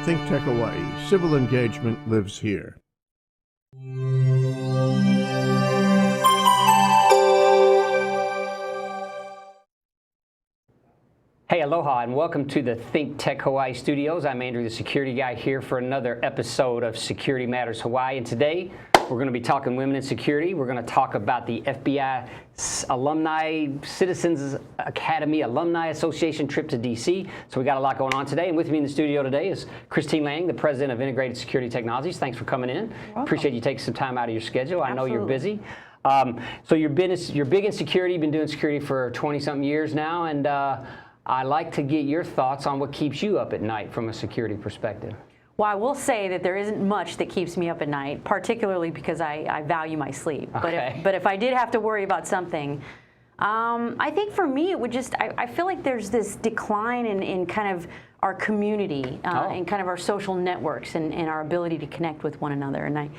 ThinkTech Hawaii. Civil engagement lives here. Hey, aloha, and welcome to the ThinkTech Hawaii studios. I'm Andrew, the security guy, here for another episode of Security Matters Hawaii. And today, we're going to be talking women in security. We're going to talk about the FBI Alumni Citizens Academy Alumni Association trip to D.C. So we got a lot going on today. And with me in the studio today is Christine Lanning, the president of Integrated Security Technologies. Thanks for coming in. Appreciate you taking some time out of your schedule. I know you're busy. So you're big in security. You've been doing security for 20-something years now. And I'd like to get your thoughts on what keeps you up at night from a security perspective. Well, I will say that there isn't much that keeps me up at night, particularly because I value my sleep. Okay. But if I did have to worry about something, I think for me it would just, I feel like there's this decline in kind of our community and kind of our social networks and our ability to connect with one another. And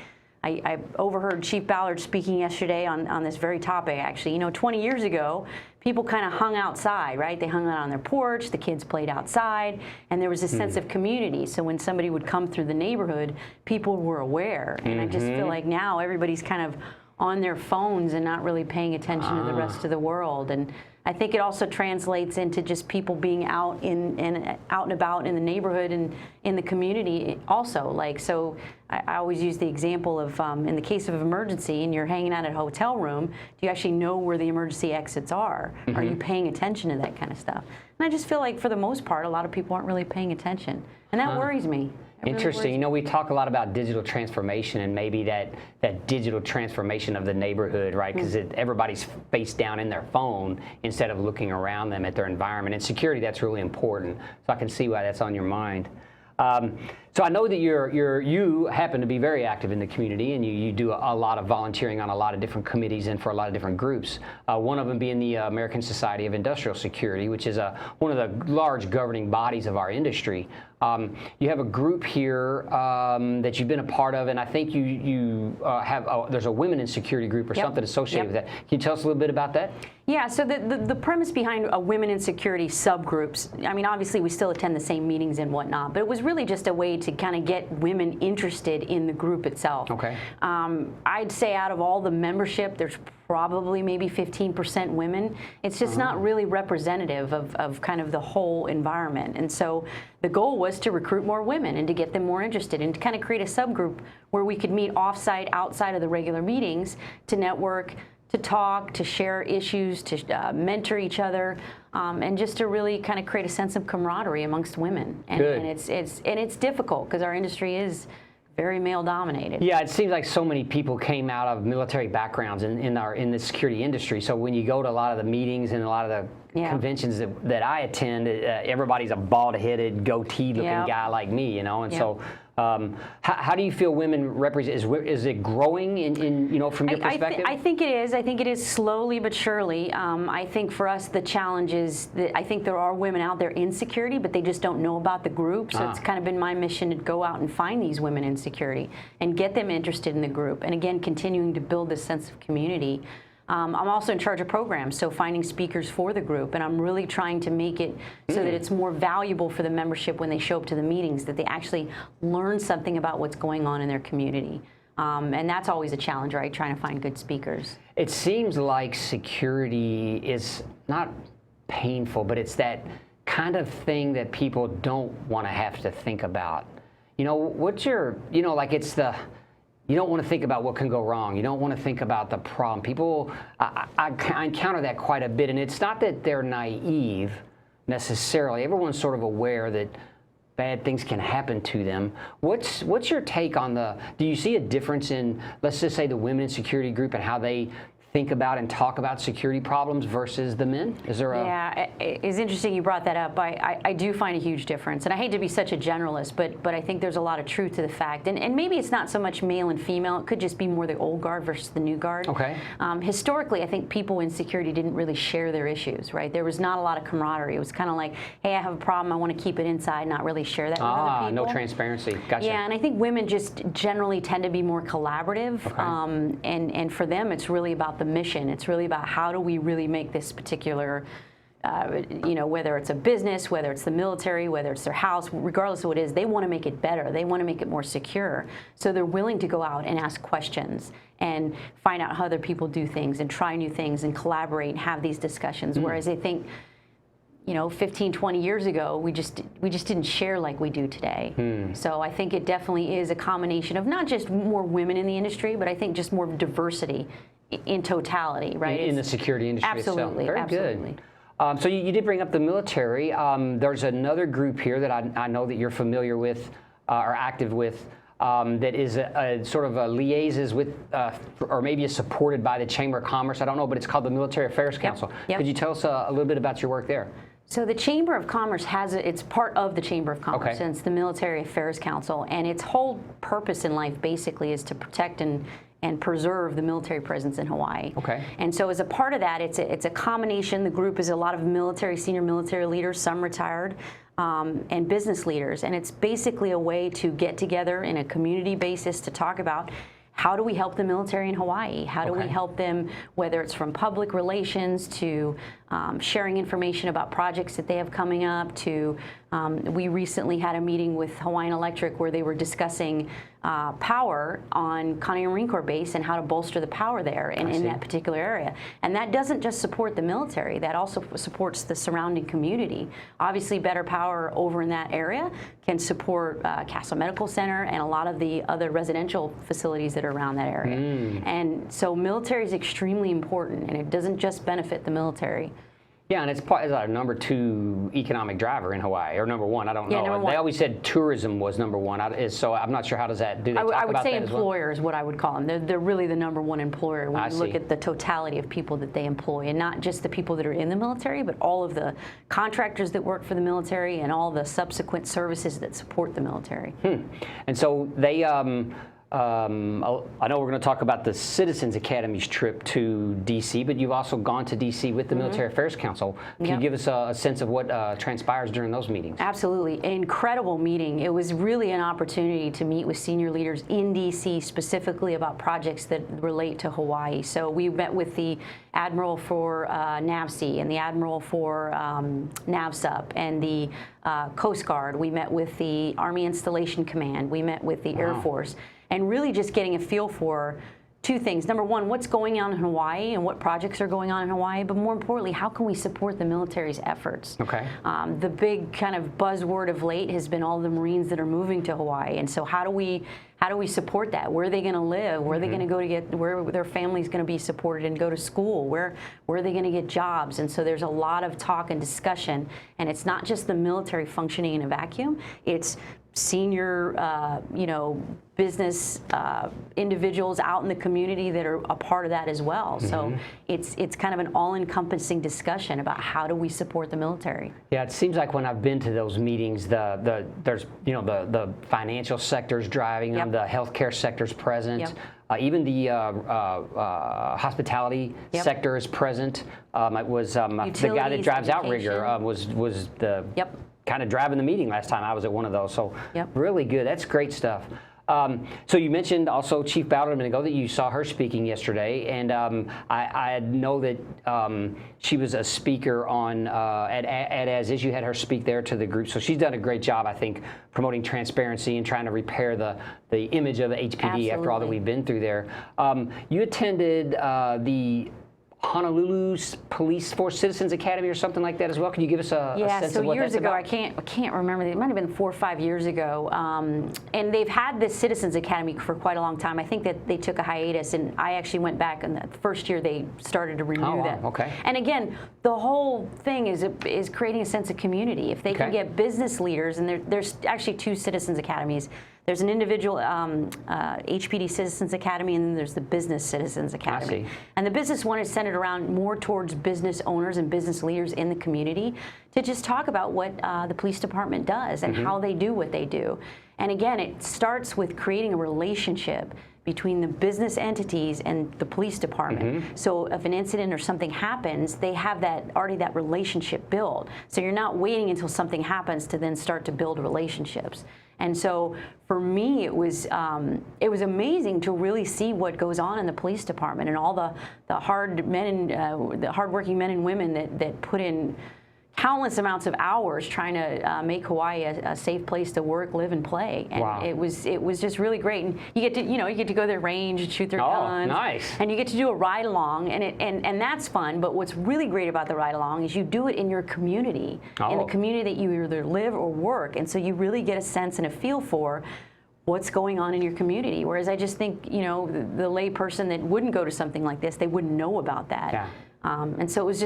I overheard Chief Ballard speaking yesterday on this very topic, actually. You know, 20 years ago, people kind of hung outside, right? They hung out on their porch, the kids played outside, and there was a sense of community. So when somebody would come through the neighborhood, people were aware. And I just feel like now everybody's kind of on their phones and not really paying attention to the rest of the world. And I think it also translates into just people being out and about in the neighborhood and in the community also. Like, so I always use the example of in the case of an emergency and you're hanging out at a hotel room, do you actually know where the emergency exits are? Are you paying attention to that kind of stuff? And I just feel like for the most part, a lot of people aren't really paying attention. And that worries me. Interesting. You know, we talk a lot about digital transformation and maybe that digital transformation of the neighborhood, right? Because everybody's face down in their phone instead of looking around them at their environment. And security, that's really important. So I can see why that's on your mind. So I know that you happen to be very active in the community, and you do a lot of volunteering on a lot of different committees and for a lot of different groups. One of them being the American Society of Industrial Security, which is one of the large governing bodies of our industry. You have a group here that you've been a part of, and I think you have there's a women in security group or something associated with that. Can you tell us a little bit about that? Yeah, so the premise behind a women in security subgroups, I mean, obviously we still attend the same meetings and whatnot, but it was really just a way to kind of get women interested in the group itself. Okay. I'd say out of all the membership, there's probably maybe 15% women. It's just not really representative of kind of the whole environment. And so the goal was to recruit more women and to get them more interested and to kind of create a subgroup where we could meet offsite, outside of the regular meetings, to network, to talk, to share issues, to mentor each other, and just to really kind of create a sense of camaraderie amongst women. And it's difficult because our industry is very male dominated. Yeah, it seems like so many people came out of military backgrounds in the security industry. So when you go to a lot of the meetings and a lot of the conventions that I attend, everybody's a bald-headed, goatee-looking guy like me, you know, and so. How do you feel women represent? Is it growing in you know, from your perspective? I think it is. I think it is slowly but surely. I think for us the challenge is that I think there are women out there in security, but they just don't know about the group. So it's kind of been my mission to go out and find these women in security and get them interested in the group. And again, continuing to build this sense of community. I'm also in charge of programs, so finding speakers for the group, and I'm really trying to make it so that it's more valuable for the membership when they show up to the meetings, that they actually learn something about what's going on in their community. And that's always a challenge, right, trying to find good speakers. It seems like security is not painful, but it's that kind of thing that people don't want to have to think about. You know, like it's the... You don't want to think about what can go wrong. You don't want to think about the problem. People, I encounter that quite a bit, and it's not that they're naive necessarily. Everyone's sort of aware that bad things can happen to them. What's your take on do you see a difference in, let's just say, the women in security group and how they think about and talk about security problems versus the men? Is there a... Yeah, it's interesting you brought that up. I do find a huge difference, and I hate to be such a generalist, but I think there's a lot of truth to the fact. And maybe it's not so much male and female. It could just be more the old guard versus the new guard. Okay. Historically, I think people in security didn't really share their issues, right? There was not a lot of camaraderie. It was kind of like, hey, I have a problem. I want to keep it inside, not really share that with other people. No transparency. Gotcha. Yeah, and I think women just generally tend to be more collaborative. Okay. And for them, it's really about the mission. It's really about how do we really make this particular you know, whether it's a business, whether it's the military, whether it's their house, regardless of what it is, they want to make it better. They want to make it more secure. So they're willing to go out and ask questions and find out how other people do things and try new things and collaborate and have these discussions. Whereas I think, you know, 15, 20 years ago, we just didn't share like we do today. So I think it definitely is a combination of not just more women in the industry, but I think just more diversity in totality, right? In the security industry absolutely, itself. Very absolutely. Good. So you did bring up the military. There's another group here that I know that you're familiar with or active with that is a sort of a liaises with, or maybe is supported by the Chamber of Commerce. I don't know, but it's called the Military Affairs Council. Yep. Could you tell us a little bit about your work there? So the Chamber of Commerce it's part of the Chamber of Commerce, and it's the Military Affairs Council, and its whole purpose in life basically is to protect and preserve the military presence in Hawaii. Okay. And so as a part of that, it's a combination. The group is a lot of senior military leaders, some retired, and business leaders, and it's basically a way to get together in a community basis to talk about how do we help the military in Hawaii? How do we help them, whether it's from public relations to sharing information about projects that they have coming up to, we recently had a meeting with Hawaiian Electric where they were discussing power on Kaneohe Marine Corps Base and how to bolster the power there and in that particular area. And that doesn't just support the military, that also supports the surrounding community. Obviously, better power over in that area can support Castle Medical Center and a lot of the other residential facilities that are around that area. And so military is extremely important, and it doesn't just benefit the military. Yeah, and it's our number 2 economic driver in Hawaii, or number 1. I don't know. Number 1. They always said tourism was number 1. So I'm not sure how does that do. They talk I would about say that employer as is what I would call them. They're really the number 1 employer when you look see. at the totality of people that they employ, and not just the people that are in the military, but all of the contractors that work for the military and all the subsequent services that support the military. And so they. I know we're going to talk about the Citizens Academy's trip to D.C., but you've also gone to D.C. with the Military Affairs Council. Can you give us a sense of what transpires during those meetings? Absolutely. An incredible meeting. It was really an opportunity to meet with senior leaders in D.C. specifically about projects that relate to Hawaii. So we met with the Admiral for NAVSEA and the Admiral for NAVSUP and the Coast Guard. We met with the Army Installation Command. We met with the Air Force. And really just getting a feel for 2 things. Number 1, what's going on in Hawaii and what projects are going on in Hawaii, but more importantly, how can we support the military's efforts? Okay. The big kind of buzzword of late has been all the Marines that are moving to Hawaii, and so how do we support that? Where are they going to live? Where are they going to go to get, where their family's going to be supported and go to school? Where are they going to get jobs? And so there's a lot of talk and discussion, and it's not just the military functioning in a vacuum, it's senior, business individuals out in the community that are a part of that as well. So it's kind of an all-encompassing discussion about how do we support the military. Yeah, it seems like when I've been to those meetings, there's the financial sector's driving them, the healthcare sector's present. Even the hospitality sector is present. It was the guy that drives Outrigger was the kind of driving the meeting last time I was at one of those. So really good. That's great stuff. So you mentioned also Chief Bowden a minute ago that you saw her speaking yesterday, and I know that she was a speaker on at As Is. You had her speak there to the group, so she's done a great job, I think, promoting transparency and trying to repair the image of the HPD after all that we've been through there. You attended the Honolulu's Police Force Citizens Academy or something like that as well. Can you give us a sense of what that's about? I can't remember. It might have been 4 or 5 years ago. And they've had this Citizens Academy for quite a long time. I think that they took a hiatus, and I actually went back, and the first year they started to renew that. Okay. And again, the whole thing is creating a sense of community. If they can get business leaders, and there's actually 2 Citizens Academies. There's an individual HPD Citizens Academy, and then there's the Business Citizens Academy. And the business one is centered around more towards business owners and business leaders in the community to just talk about what the police department does and how they do what they do. And again, it starts with creating a relationship between the business entities and the police department. So if an incident or something happens, they have already that relationship built. So you're not waiting until something happens to then start to build relationships. And so for me, it was amazing to really see what goes on in the police department and all the hardworking men and women that put in countless amounts of hours trying to make Hawaii a safe place to work, live, and play. And wow. it was just really great. And you get to go to their range and shoot their guns. Nice. And you get to do a ride along, and that's fun. But what's really great about the ride along is you do it in your community, in the community that you either live or work, and so you really get a sense and a feel for what's going on in your community. Whereas I just think, the lay person that wouldn't go to something like this, they wouldn't know about that. Yeah. And so it was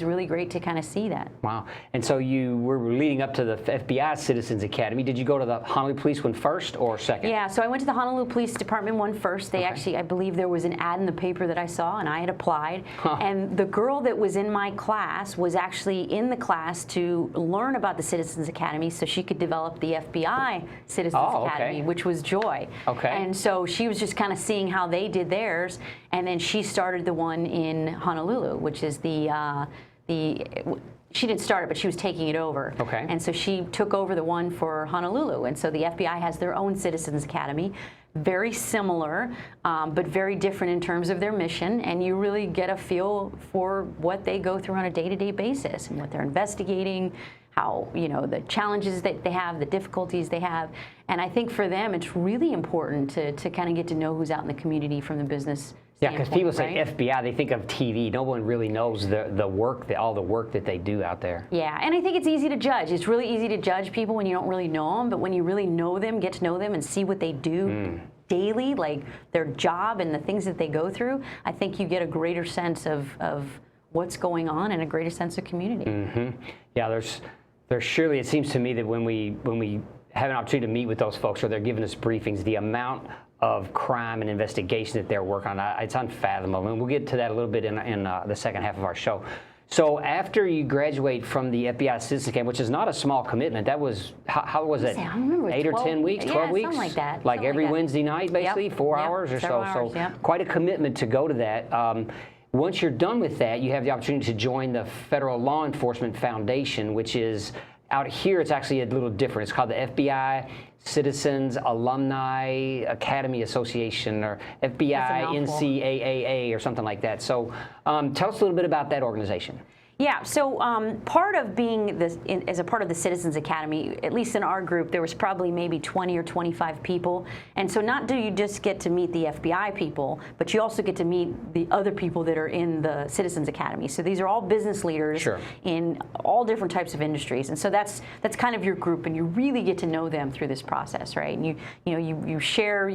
really great to kind of see that. Wow. And so you were leading up to the FBI Citizens Academy. Did you go to the Honolulu Police one first or second? Yeah, so I went to the Honolulu Police Department one first. They actually, I believe there was an ad in the paper that I saw, and I had applied. And the girl that was in my class was actually in the class to learn about the Citizens Academy so she could develop the FBI Citizens Academy, which was Joy. Okay. And so she was just kind of seeing how they did theirs, and then she started the one in Honolulu, which is she didn't start it, but she was taking it over. Okay. And so she took over the one for Honolulu. And so the FBI has their own Citizens Academy, very similar, but very different in terms of their mission. And you really get a feel for what they go through on a day-to-day basis and what they're investigating, how, the challenges that they have, the difficulties they have. And I think for them, it's really important to kind of get to know who's out in the community from the business. Yeah, because people say FBI, they think of TV. No one really knows all the work that they do out there. Yeah, and I think it's easy to judge. It's really easy to judge people when you don't really know them, but when you really know them, get to know them, and see what they do daily, like their job and the things that they go through, I think you get a greater sense of what's going on and a greater sense of community. Yeah, there's surely, it seems to me that when we have an opportunity to meet with those folks or they're giving us briefings, the amount of crime and investigation that they're working on, it's unfathomable. And we'll get to that a little bit in the second half of our show. So after you graduate from the FBI Citizen Camp, which is not a small commitment, that was, how was it? 8 or 10 weeks, 12 weeks? Something like that. Like every Wednesday night, basically, 4 hours or so. So quite a commitment to go to that. Once you're done with that, you have the opportunity to join the Federal Law Enforcement Foundation, which is, out here, it's actually a little different. It's called the FBI Citizens Alumni Academy Association, or FBI NCAAA, or something like that. So tell us a little bit about that organization. Yeah, so part of being as a part of the Citizens Academy, at least in our group, there was probably maybe 20 or 25 people. And so not do you just get to meet the FBI people, but you also get to meet the other people that are in the Citizens Academy. So these are all business leaders in all different types of industries. And so that's kind of your group, and you really get to know them through this process, right? And you share,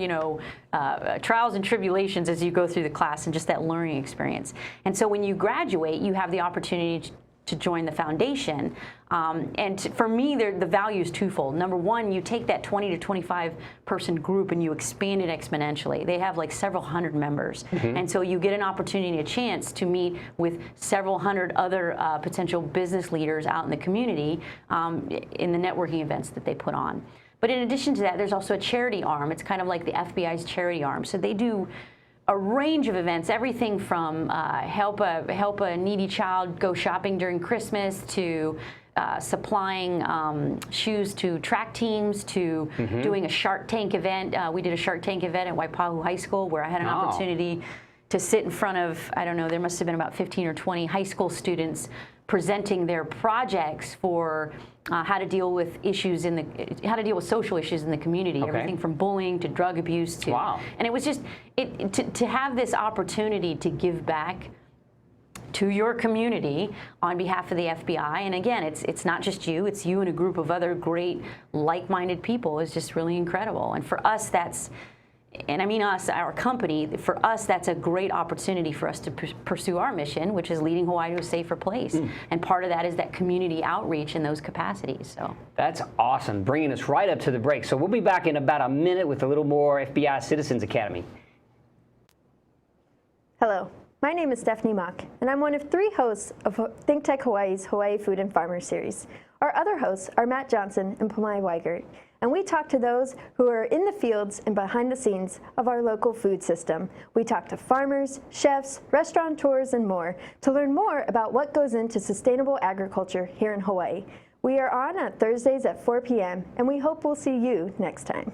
trials and tribulations as you go through the class and just that learning experience. And so when you graduate, you have the opportunity to join the foundation. And for me, the value is twofold. Number one, you take that 20 to 25 person group and you expand it exponentially. They have like several hundred members. And so you get an opportunity, a chance to meet with several hundred other potential business leaders out in the community in the networking events that they put on. But in addition to that, there's also a charity arm. It's kind of like the FBI's charity arm. So they do a range of events, everything from help a needy child go shopping during Christmas, to supplying shoes to track teams, to doing a Shark Tank event. We did a Shark Tank event at Waipahu High School where I had an opportunity to sit in front of, I don't know, there must have been about 15 or 20 high school students presenting their projects for how to deal with social issues in the community, everything from bullying to drug abuse to, and it was just to have this opportunity to give back to your community on behalf of the FBI. And again, it's not just you, it's you and a group of other great like-minded people is just really incredible. And for us, and I mean us, our company, for us, that's a great opportunity for us to pursue our mission, which is leading Hawaii to a safer place. And part of that is that community outreach in those capacities. So that's awesome, bringing us right up to the break. So we'll be back in about a minute with a little more FBI Citizens Academy. Hello, My name is Stephanie Mock, and I'm one of 3 hosts of ThinkTech Hawaii's Hawaii Food and Farmer Series. Our other hosts are Matt Johnson and Pamai Weigert, and we talk to those who are in the fields and behind the scenes of our local food system. We talk to farmers, chefs, restaurateurs, and more to learn more about what goes into sustainable agriculture here in Hawaii. We are on Thursdays at 4 p.m., and we hope we'll see you next time.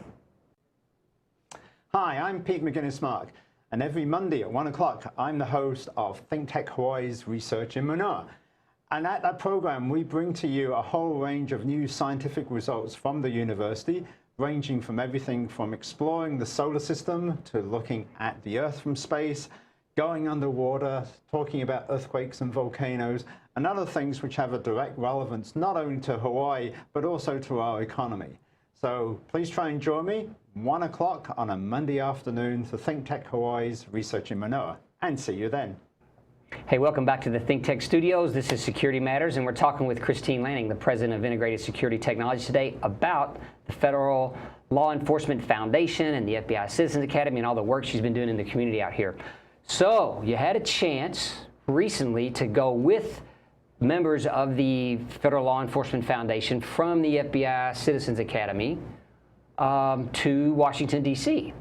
Hi, I'm Pete McGuinness-Mark, and every Monday at 1 o'clock, I'm the host of ThinkTech Hawaii's Research in Manoa. And at that program, we bring to you a whole range of new scientific results from the university, ranging from everything from exploring the solar system to looking at the Earth from space, going underwater, talking about earthquakes and volcanoes, and other things which have a direct relevance not only to Hawaii, but also to our economy. So please try and join me 1 o'clock on a Monday afternoon for ThinkTech Hawaii's Research in Manoa, and see you then. Hey, welcome back to the ThinkTech Studios. This is Security Matters, and we're talking with Christine Lanning, the President of Integrated Security Technology today, about the Federal Law Enforcement Foundation and the FBI Citizens Academy and all the work she's been doing in the community out here. So you had a chance recently to go with members of the Federal Law Enforcement Foundation from the FBI Citizens Academy to Washington, D.C.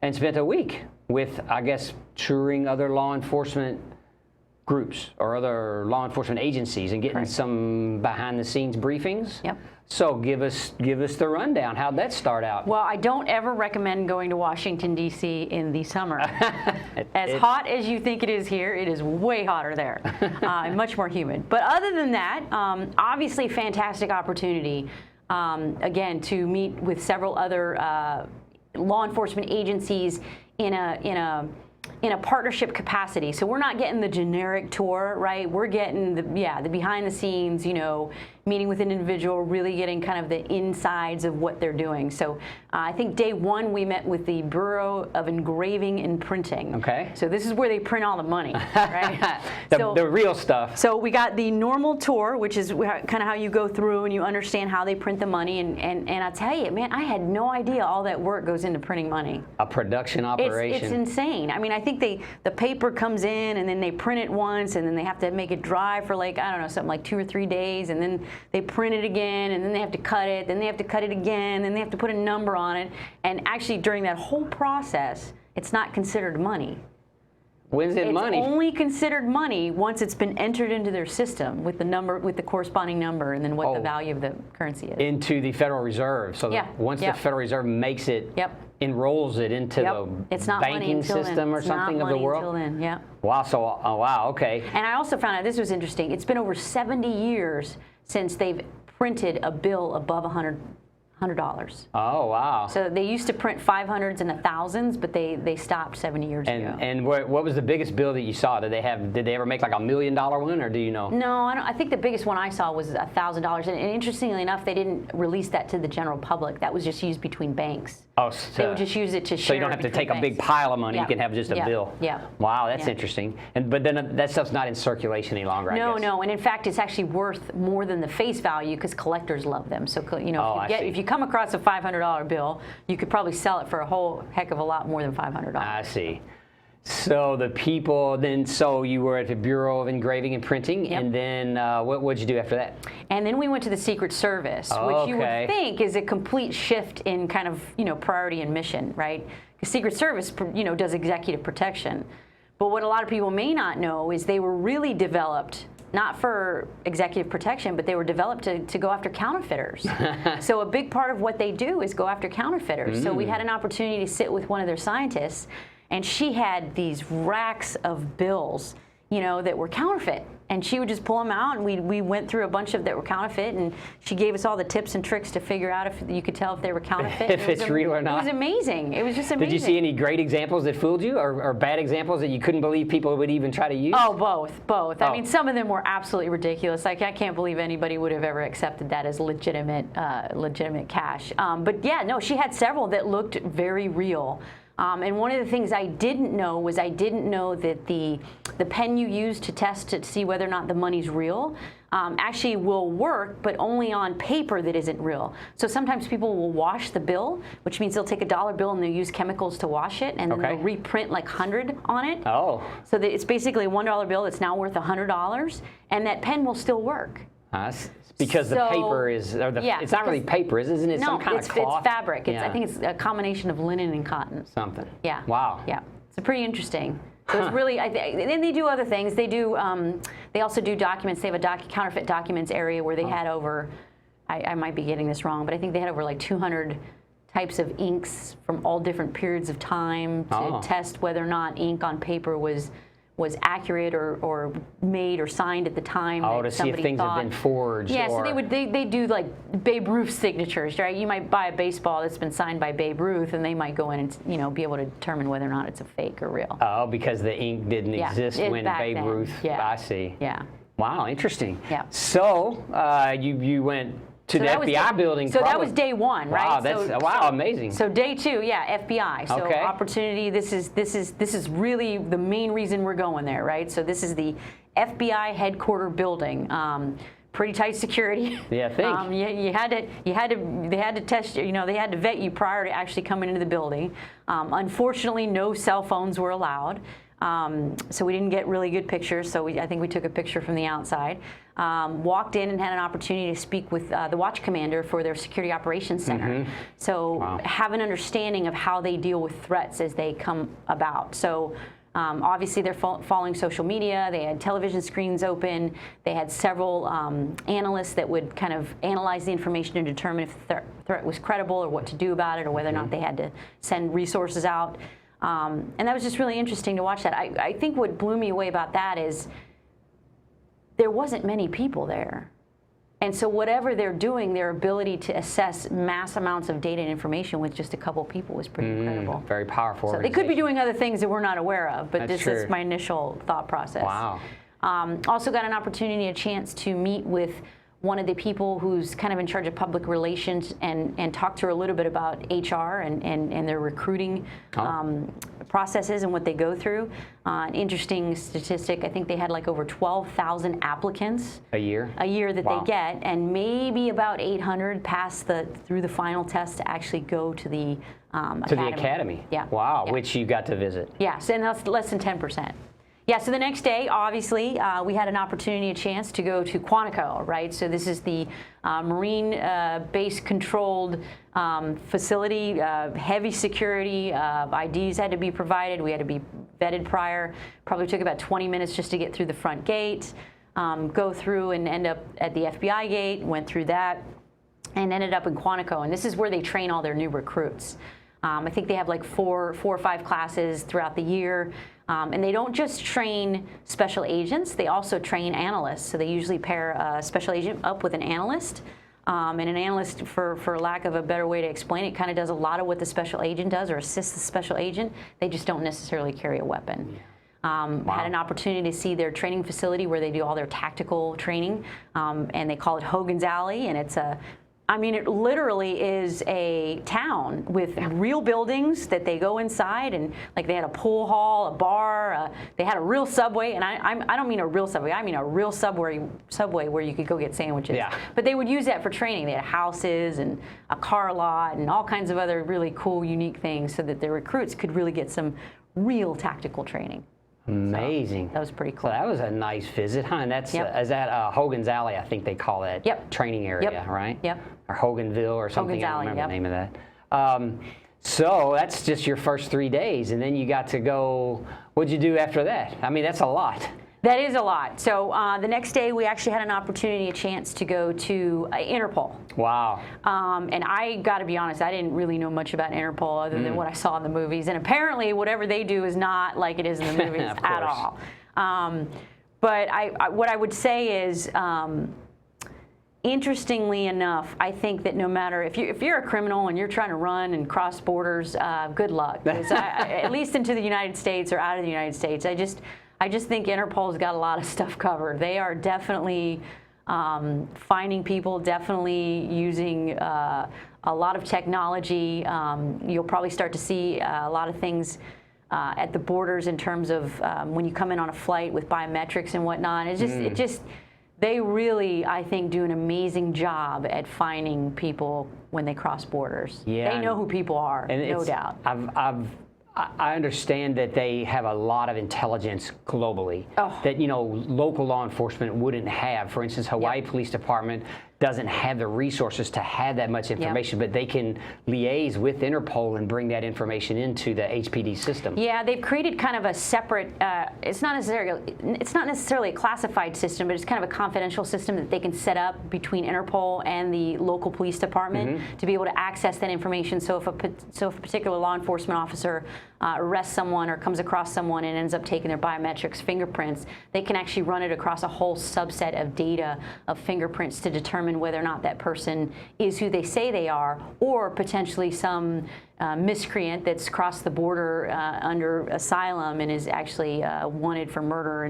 and spent a week with, I guess, touring other law enforcement groups or other law enforcement agencies and getting some behind-the-scenes briefings. Yep. So give us the rundown. How'd that start out? Well, I don't ever recommend going to Washington, D.C. in the summer. As hot as you think it is here, it is way hotter there, and much more humid. But other than that, obviously fantastic opportunity, again, to meet with several other law enforcement agencies in a partnership capacity. So we're not getting the generic tour, right? We're getting the behind the scenes, you know, meeting with an individual, really getting kind of the insides of what they're doing. So I think day 1 we met with the Bureau of Engraving and Printing. Okay. So this is where they print all the money, right? the real stuff. So we got the normal tour, which is kind of how you go through and you understand how they print the money. And I tell you, man, I had no idea all that work goes into printing money. A production operation. It's insane. I mean, I think the paper comes in and then they print it once and then they have to make it dry for like, I don't know, something like 2 or 3 days, and then they print it again, and then they have to cut it, then they have to cut it again, then they have to put a number on it. And actually, during that whole process, it's not considered money. When's it money? It's only considered money once it's been entered into their system with the number, with the corresponding number, and then what the value of the currency is. Into the Federal Reserve. So once the Federal Reserve makes it, enrolls it into the banking system or something of the world. Until then, Wow. So wow. Okay. And I also found out this was interesting. It's been over 70 years since they've printed a bill above $100. Oh, wow. So they used to print 500s and 1000s, but they stopped 70 years ago. And what was the biggest bill that you saw? Did they ever make like $1 million one, or do you know? No, I think the biggest one I saw was $1,000. And interestingly enough, they didn't release that to the general public. That was just used between banks. Oh, they would just use it to share. So you don't have to take a big pile of money. You can have just a bill. Yeah. Wow, that's interesting. But then that stuff's not in circulation any longer. I guess. No. And in fact, it's actually worth more than the face value because collectors love them. So if you come across a $500 bill, you could probably sell it for a whole heck of a lot more than $500. I see. So the people so you were at the Bureau of Engraving and Printing, and then what'd you do after that? And then we went to the Secret Service, which you would think is a complete shift in kind of, priority and mission, right? Because Secret Service, does executive protection. But what a lot of people may not know is they were really developed not for executive protection, but they were developed to go after counterfeiters. So a big part of what they do is go after counterfeiters. So we had an opportunity to sit with one of their scientists, and she had these racks of bills, that were counterfeit. And she would just pull them out, and we went through a bunch of that were counterfeit, and she gave us all the tips and tricks to figure out if you could tell if they were counterfeit. If it's real or not. It was amazing. It was just amazing. Did you see any great examples that fooled you, or bad examples that you couldn't believe people would even try to use? Oh, both. I mean, some of them were absolutely ridiculous. Like, I can't believe anybody would have ever accepted that as legitimate cash. But yeah, no, she had several that looked very real. And one of the things I didn't know that the pen you use to test to see whether or not the money's real, actually will work, but only on paper that isn't real. So sometimes people will wash the bill, which means they'll take a dollar bill and they'll use chemicals to wash it, and then they'll reprint like 100 on it. Oh. So that it's basically a $1 bill that's now worth $100, and that pen will still work. Because the paper is, or it's not really paper, isn't it? No, some kind of cloth? it's fabric. I think it's a combination of linen and cotton. Something. Yeah. Wow. Yeah. It's pretty interesting. So it's really, and they do other things. They do, they also do documents. They have a counterfeit documents area where they had over, I might be getting this wrong, but I think they had over like 200 types of inks from all different periods of time to test whether or not ink on paper was accurate or made or signed at the time. Oh, to see if things have been forged. Yeah, so they do like Babe Ruth signatures, right? You might buy a baseball that's been signed by Babe Ruth, and they might go in and be able to determine whether or not it's a fake or real. Oh, because the ink didn't exist when Babe Ruth. Yeah. I see. Yeah. Wow, interesting. Yeah. So you went to the FBI building. So that was day one, right? Wow, that's amazing. So day two, FBI. So opportunity. This is really the main reason we're going there, right? So this is the FBI headquarter building. Pretty tight security. Yeah, I think. They had to test you. They had to vet you prior to actually coming into the building. Unfortunately, no cell phones were allowed. So we didn't get really good pictures, so I think we took a picture from the outside. Walked in and had an opportunity to speak with the watch commander for their security operations center. So have an understanding of how they deal with threats as they come about. So obviously they're following social media. They had television screens open. They had several analysts that would kind of analyze the information and determine if the threat was credible or what to do about it, or whether or not they had to send resources out. And that was just really interesting to watch that. I think what blew me away about that is there wasn't many people there. And so whatever they're doing, their ability to assess mass amounts of data and information with just a couple people was pretty incredible. Very powerful. So they could be doing other things that we're not aware of, but this is my initial thought process. Wow. Also got an opportunity, a chance to meet with one of the people who's kind of in charge of public relations and talk to her a little bit about HR and their recruiting processes and what they go through. An interesting statistic, I think they had like over 12,000 applicants. A year? A year that they get, and maybe about 800 pass through the final test to actually go to the academy. To the academy? Yeah. Wow, yeah. Which you got to visit. Yes, and that's less than 10%. Yeah, so the next day, obviously, we had an opportunity, a chance to go to Quantico, right? So this is the Marine base controlled facility, heavy security, IDs had to be provided, we had to be vetted prior. Probably took about 20 minutes just to get through the front gate, go through and end up at the FBI gate, went through that, and ended up in Quantico. And this is where they train all their new recruits. I think they have like four or five classes throughout the year. And they don't just train special agents, they also train analysts. So they usually pair a special agent up with an analyst. And an analyst, for lack of a better way to explain it, kind of does a lot of what the special agent does or assists the special agent. They just don't necessarily carry a weapon. Had an opportunity to see their training facility where they do all their tactical training. And they call it Hogan's Alley, and it's it literally is a town with real buildings that they go inside, and like they had a pool hall, a bar, they had a real subway, and I don't mean a real subway, I mean a real subway where you could go get sandwiches. Yeah. But they would use that for training. They had houses and a car lot and all kinds of other really cool, unique things so that the recruits could really get some real tactical training. Amazing. So that was pretty cool. So that was a nice visit, huh? And that's is that Hogan's Alley, I think they call that training area, right? Yep. Or Hoganville or something. Hogan's I don't remember Alley, the name of that. So that's just your first 3 days, and then you got to go. What'd you do after that? I mean, that's a lot. That is a lot. So the next day, we actually had an opportunity, a chance to go to INTERPOL. Wow. And I got to be honest, I didn't really know much about INTERPOL other than what I saw in the movies. And apparently, whatever they do is not like it is in the movies at all. But what I would say is, interestingly enough, I think that no matter if you're a criminal and you're trying to run and cross borders, good luck. At least into the United States or out of the United States, I just think Interpol's got a lot of stuff covered. They are definitely finding people, definitely using a lot of technology. You'll probably start to see a lot of things at the borders in terms of when you come in on a flight with biometrics and whatnot. It's just they really, I think, do an amazing job at finding people when they cross borders. Yeah, they know who people are, and no doubt. I understand that they have a lot of intelligence globally that, you know, local law enforcement wouldn't have. For instance, Hawaii Police Department doesn't have the resources to have that much information, but they can liaise with Interpol and bring that information into the HPD system. Yeah, they've created kind of a separate, it's not necessarily a classified system, but it's kind of a confidential system that they can set up between Interpol and the local police department to be able to access that information. So if a particular law enforcement officer arrests someone or comes across someone and ends up taking their biometrics, fingerprints, they can actually run it across a whole subset of data of fingerprints to determine whether or not that person is who they say they are, or potentially some miscreant that's crossed the border under asylum and is actually wanted for murder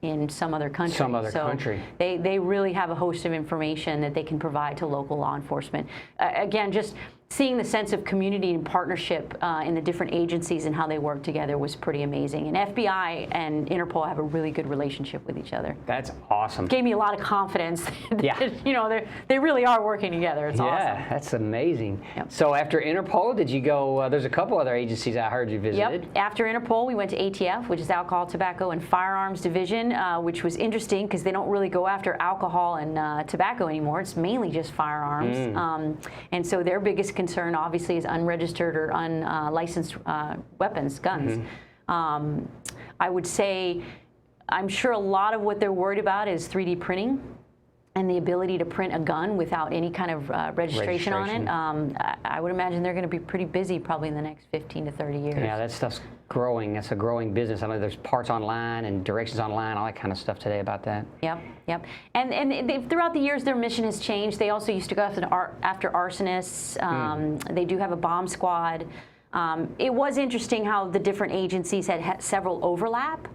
in some other country. Some other country. They really have a host of information that they can provide to local law enforcement. Again, just seeing the sense of community and partnership in the different agencies and how they work together was pretty amazing. And FBI and Interpol have a really good relationship with each other. That's awesome. Gave me a lot of confidence that, you know, they really are working together. It's awesome. Yeah, that's amazing. Yep. So after Interpol, did you go, there's a couple other agencies I heard you visited. Yep. After Interpol, we went to ATF, which is Alcohol, Tobacco, and Firearms Division, which was interesting because they don't really go after alcohol and tobacco anymore. It's mainly just firearms. And so their biggest concern, obviously, is unregistered or unlicensed weapons, guns. I would say, I'm sure a lot of what they're worried about is 3D printing and the ability to print a gun without any kind of registration on it. I would imagine they're going to be pretty busy probably in the next 15 to 30 years. Yeah, that stuff's growing. That's a growing business. I know there's parts online and directions online, all that kind of stuff today about that. Yep, yep. And throughout the years, their mission has changed. They also used to go after arsonists. They do have a bomb squad. It was interesting how the different agencies had several overlap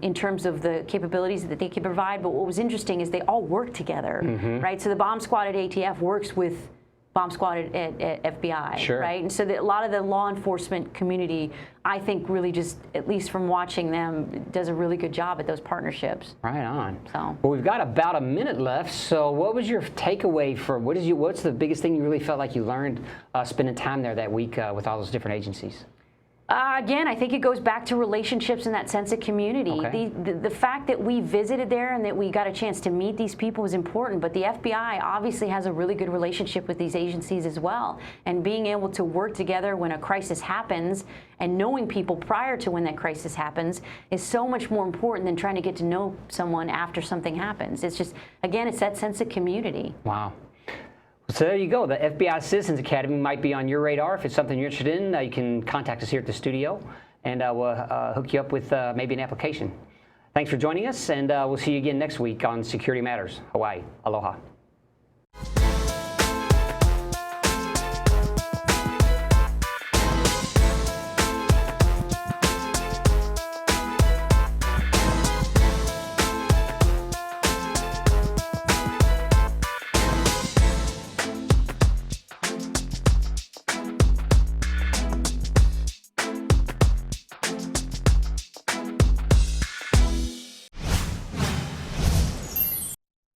in terms of the capabilities that they could provide. But what was interesting is they all work together, right? So the bomb squad at ATF works with bomb squad at FBI, right? And so a lot of the law enforcement community, I think, really just, at least from watching them, does a really good job at those partnerships. Right on. So. Well, we've got about a minute left. So what was your takeaway for, what's the biggest thing you really felt like you learned spending time there that week with all those different agencies? Again, I think it goes back to relationships and that sense of community. Okay. The fact that we visited there and that we got a chance to meet these people was important, but the FBI obviously has a really good relationship with these agencies as well. And being able to work together when a crisis happens and knowing people prior to when that crisis happens is so much more important than trying to get to know someone after something happens. It's just, again, it's that sense of community. Wow. So there you go. The FBI Citizens Academy might be on your radar. If it's something you're interested in, you can contact us here at the studio, and we'll hook you up with maybe an application. Thanks for joining us, and we'll see you again next week on Security Matters Hawaii. Aloha.